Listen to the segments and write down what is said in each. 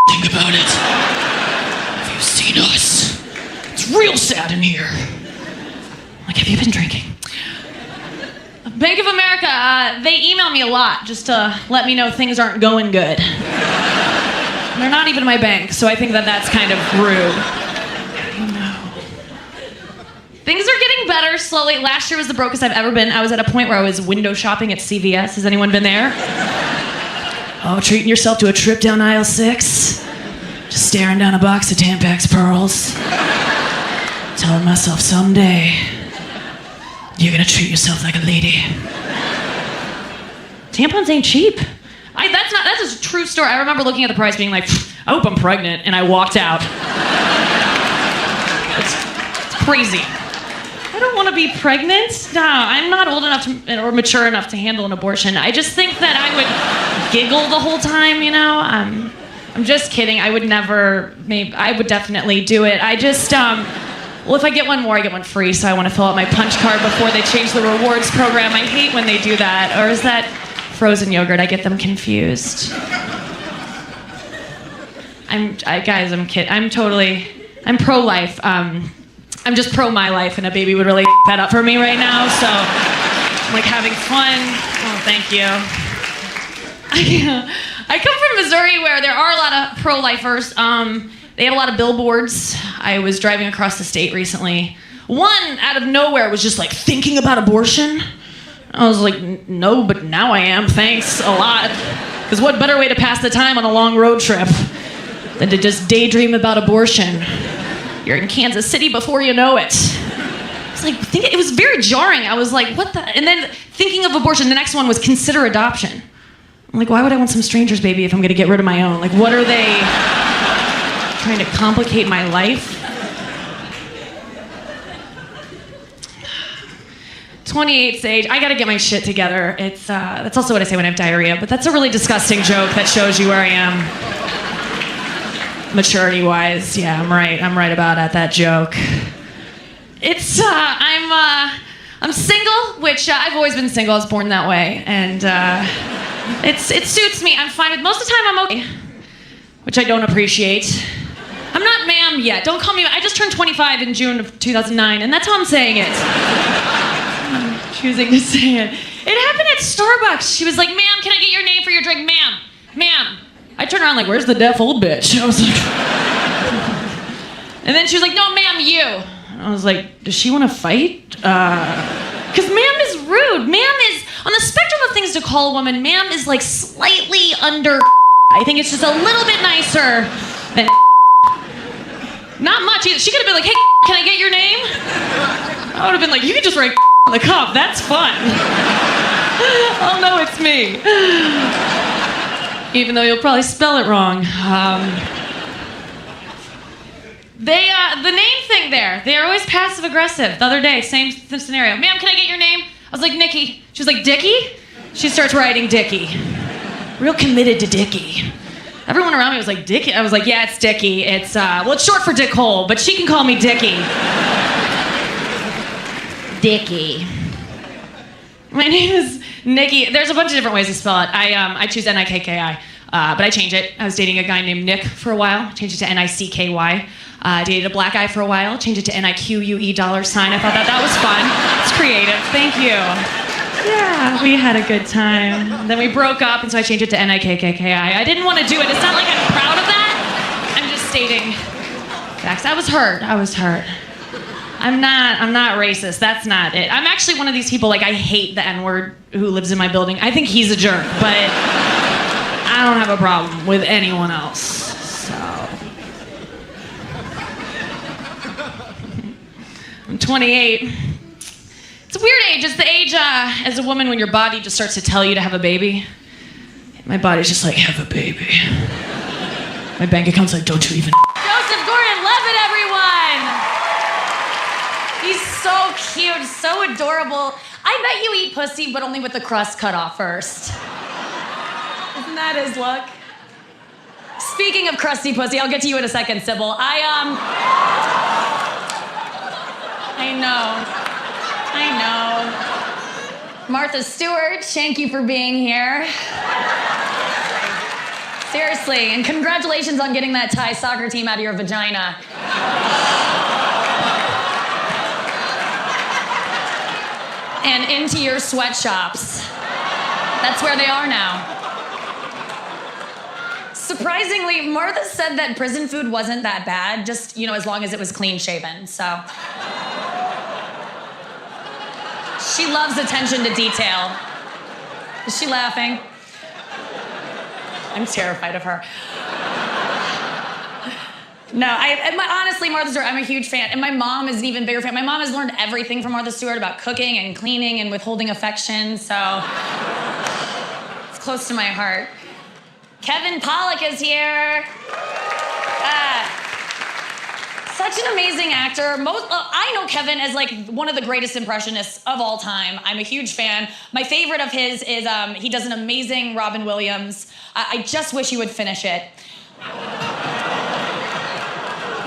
think about it. Have you seen us? It's real sad in here. Like, have you been drinking? Bank of America, they email me a lot just to let me know things aren't going good. They're not even my bank, so I think that that's kind of rude. I know. Things are getting better slowly. Last year was the brokest I've ever been. I was at a point where I was window shopping at CVS. Has anyone been there? Oh, treating yourself to a trip down aisle 6? Just staring down a box of Tampax pearls. Telling myself someday, you're gonna treat yourself like a lady. Tampons ain't cheap. That's a true story. I remember looking at the price being like, I hope I'm pregnant, and I walked out. It's crazy. I don't want to be pregnant. No, I'm not old enough or mature enough to handle an abortion. I just think that I would giggle the whole time, you know? I'm just kidding. I would definitely do it. I just, well, if I get one more, I get one free, so I want to fill out my punch card before they change the rewards program. I hate when they do that. Or is that frozen yogurt? I get them confused. I'm kidding. I'm pro-life. I'm just pro my life, and a baby would really that up for me right now, so I'm like having fun. Oh, thank you. I come from Missouri where there are a lot of pro-lifers. They had a lot of billboards. I was driving across the state recently. One out of nowhere was just like thinking about abortion. I was like, no, but now I am. Thanks a lot. Because what better way to pass the time on a long road trip than to just daydream about abortion? You're in Kansas City before you know it. It's like, it was very jarring. I was like, what the? And then thinking of abortion, the next one was consider adoption. I'm like, why would I want some stranger's baby if I'm going to get rid of my own? Like, what are they trying to complicate my life? 28 age, I gotta get my shit together. That's also what I say when I have diarrhea, but that's a really disgusting joke that shows you where I am. Maturity-wise, yeah, I'm right about that joke. It's, I'm single, which I've always been single, I was born that way, and it suits me. I'm fine with, most of the time I'm okay, which I don't appreciate. I'm not ma'am yet, don't call me, I just turned 25 in June of 2009, and that's how I'm saying it. I'm choosing to say it. It happened at Starbucks. She was like, ma'am, can I get your name for your drink? Ma'am. I turned around like, where's the deaf old bitch? I was like, and then she was like, no, ma'am, you. And I was like, does she want to fight? Because ma'am is rude. Ma'am is, on the spectrum of things to call a woman, ma'am is like slightly under. I think it's just a little bit nicer than. Not much either. She could have been like, hey, can I get your name? I would have been like, you can just write on the cup. That's fun. Oh no, it's me. Even though you'll probably spell it wrong. The name thing there, they're always passive aggressive. The other day, same scenario. Ma'am, can I get your name? I was like, Nikki. She was like, Dickie? She starts writing Dickie. Real committed to Dickie. Everyone around me was like, Dickie? I was like, yeah, it's Dickie. It's short for Dick Hole, but she can call me Dickie. Dickie. My name is Nikki. There's a bunch of different ways to spell it. I choose Nikki, but I change it. I was dating a guy named Nick for a while. Changed it to Nicky. Dated a black guy for a while. Changed it to NIQUE $sign. I thought that was fun. It's creative. Thank you. Yeah, we had a good time. Then we broke up, and so I changed it to Nikki. I didn't want to do it. It's not like I'm proud of that. I'm just stating facts. I was hurt. I'm not racist. That's not it. I'm actually one of these people, like, I hate the N-word who lives in my building. I think he's a jerk, but I don't have a problem with anyone else, so. I'm 28. It's a weird age. It's the age, as a woman, when your body just starts to tell you to have a baby. My body's just like, have a baby. My bank account's like, don't you even. Joseph Gordon-Levitt, everyone! He's so cute, so adorable. I bet you eat pussy, but only with the crust cut off first. Isn't that his look? Speaking of crusty pussy, I'll get to you in a second, Sybil. I know. Martha Stewart, thank you for being here. Seriously, and congratulations on getting that Thai soccer team out of your vagina. And into your sweatshops. That's where they are now. Surprisingly, Martha said that prison food wasn't that bad, just, as long as it was clean shaven, so. She loves attention to detail. Is she laughing? I'm terrified of her. No, honestly, Martha Stewart, I'm a huge fan. And my mom is an even bigger fan. My mom has learned everything from Martha Stewart about cooking and cleaning and withholding affection, so it's close to my heart. Kevin Pollak is here. Such an amazing actor. I know Kevin as like one of the greatest impressionists of all time. I'm a huge fan. My favorite of his is he does an amazing Robin Williams. I just wish he would finish it.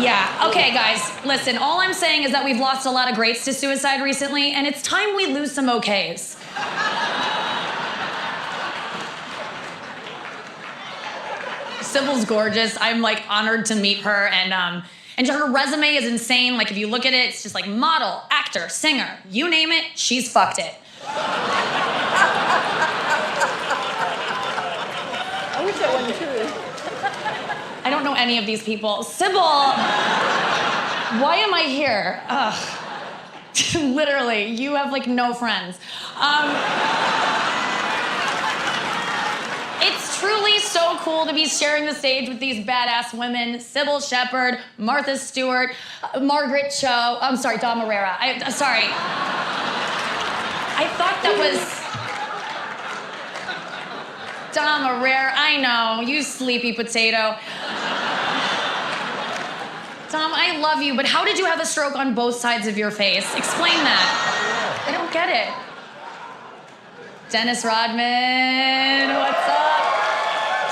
Yeah, okay, guys, listen, all I'm saying is that we've lost a lot of greats to suicide recently, and it's time we lose some okays. Sybil's gorgeous. I'm like honored to meet her, and her resume is insane. Like if you look at it, it's just like model, actor, singer, you name it, she's fucked it. I wish that wasn't true. I don't know any of these people. Sybil, why am I here? Ugh. Literally, you have like no friends. It's truly so cool to be sharing the stage with these badass women. Sybil Shepherd, Martha Stewart, Margaret Cho. I'm sorry, Dom Herrera. Sorry. I thought that was Dom Herrera. I know, you sleepy potato. Dom, I love you, but how did you have a stroke on both sides of your face? Explain that. I don't get it. Dennis Rodman, what's up?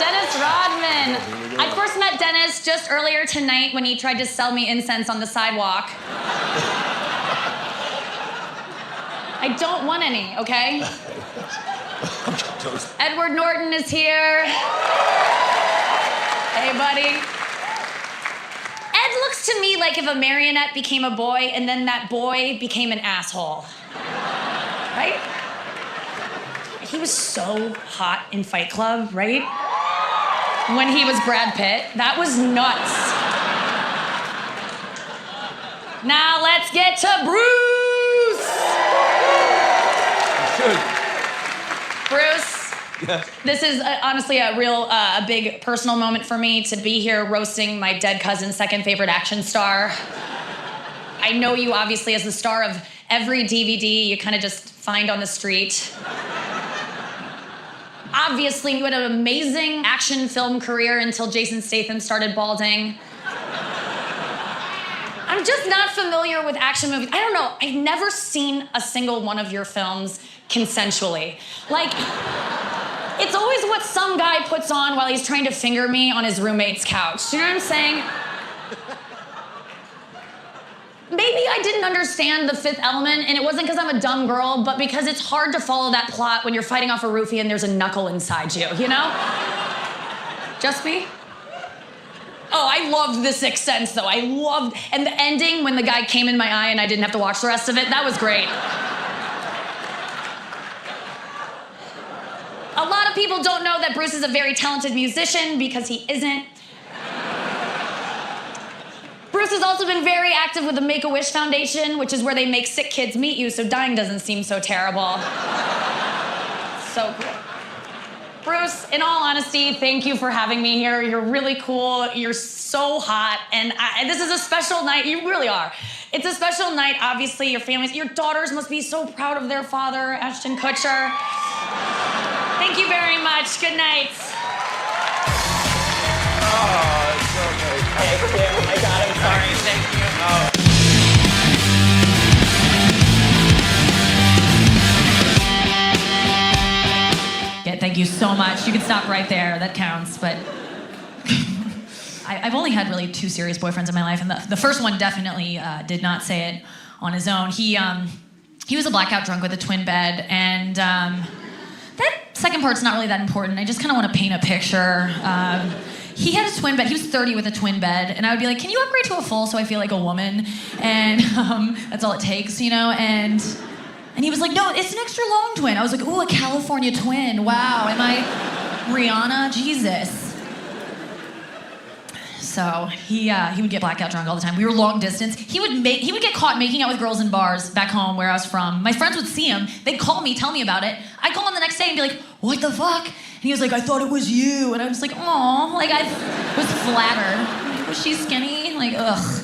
Dennis Rodman. I first met Dennis just earlier tonight when he tried to sell me incense on the sidewalk. I don't want any, okay? Edward Norton is here. Hey, buddy. Ed looks to me like if a marionette became a boy and then that boy became an asshole. Right? He was so hot in Fight Club, right? When he was Brad Pitt. That was nuts. Now let's get to Bruce! Bruce, Yes. this is honestly a real, a big personal moment for me to be here roasting my dead cousin's second favorite action star. I know you obviously as the star of every DVD you kind of just find on the street. Obviously, you had an amazing action film career until Jason Statham started balding. I'm just not familiar with action movies. I don't know. I've never seen a single one of your films consensually. Like, it's always what some guy puts on while he's trying to finger me on his roommate's couch. Do you know what I'm saying? Maybe I didn't understand The Fifth Element, and it wasn't because I'm a dumb girl, but because it's hard to follow that plot when you're fighting off a roofie and there's a knuckle inside you, you know? Just me? Oh, I loved The Sixth Sense, though. And the ending when the guy came in my eye and I didn't have to watch the rest of it, that was great. A lot of people don't know that Bruce is a very talented musician because he isn't. Bruce has also been very active with the Make-A-Wish Foundation, which is where they make sick kids meet you, so dying doesn't seem so terrible. So cool. Bruce, in all honesty, thank you for having me here. You're really cool. You're so hot. And this is a special night. You really are. It's a special night, obviously. Your daughters must be so proud of their father, Ashton Kutcher. Thank you very much. Good night. Oh, it's so great. Thank you. Oh my God, I'm sorry. Thank you. Yeah, thank you so much. You can stop right there. That counts. But I've only had really 2 serious boyfriends in my life, and the first one definitely did not say it on his own. He was a blackout drunk with a twin bed, and that second part's not really that important. I just kind of want to paint a picture. He had a twin bed. He was 30 with a twin bed. And I would be like, can you upgrade to a full so I feel like a woman? And that's all it takes, you know? And he was like, no, it's an extra long twin. I was like, ooh, a California twin. Wow, am I Rihanna? Jesus. So he would get blackout drunk all the time. We were long distance. He would get caught making out with girls in bars back home where I was from. My friends would see him. They'd call me, tell me about it. I'd call him the next day and be like, what the fuck? And he was like, I thought it was you. And I was like, aw. Like, I was flattered. Like, was she skinny? Like, ugh.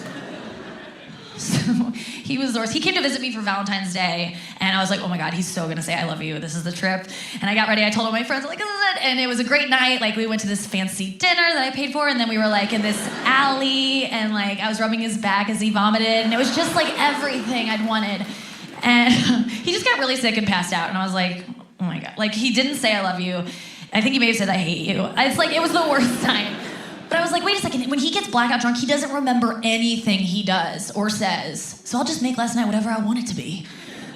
So he was the worst. He came to visit me for Valentine's Day, and I was like, oh my God, he's so gonna say I love you. This is the trip. And I got ready. I told all my friends, like, this is it. And it was a great night. Like, we went to this fancy dinner that I paid for, and then we were like in this alley, and like I was rubbing his back as he vomited, and it was just like everything I'd wanted. And he just got really sick and passed out, and I was like, oh my God. Like, he didn't say I love you. I think he may have said I hate you. It's like, it was the worst time. But I was like, wait a second, when he gets blackout drunk, he doesn't remember anything he does or says. So I'll just make last night whatever I want it to be.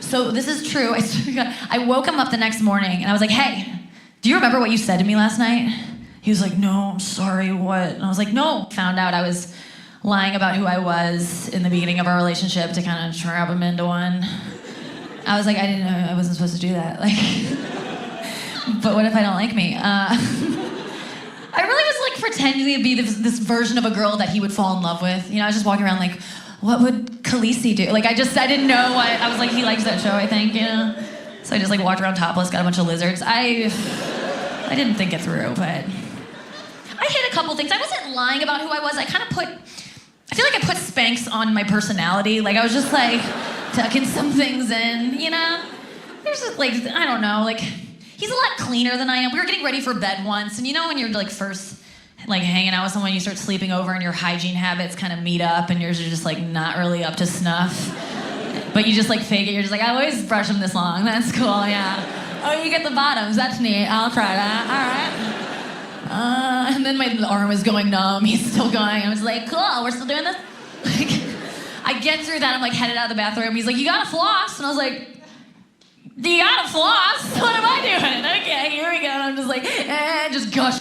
So this is true. I woke him up the next morning and I was like, hey, do you remember what you said to me last night? He was like, no, I'm sorry, what? And I was like, no. Found out I was lying about who I was in the beginning of our relationship to kind of trap him into one. I was like, I didn't know, I wasn't supposed to do that. Like, but what if I don't like me? I really was like pretending to be this version of a girl that he would fall in love with. You know, I was just walking around like, what would Khaleesi do? Like, I didn't know what, I was like, he likes that show, I think, you know? So I just like walked around topless, got a bunch of lizards. I didn't think it through, but I hid a couple things. I wasn't lying about who I was. I feel like I put Spanx on my personality. Like, I was just like tucking some things in, you know? There's just like, I don't know, like, he's a lot cleaner than I am. We were getting ready for bed once, and you know when you're like first like hanging out with someone, you start sleeping over and your hygiene habits kind of meet up and yours are just like not really up to snuff. But you just like fake it. You're just like, I always brush them this long. That's cool, yeah. Oh, you get the bottoms. That's neat. I'll try that. All right. And then my arm is going numb. He's still going. I was like, cool, we're still doing this? Like, I get through that. I'm like headed out of the bathroom. He's like, you gotta floss. And I was like, do you gotta floss? What am I doing? Okay, here we go. And I'm just like, just gush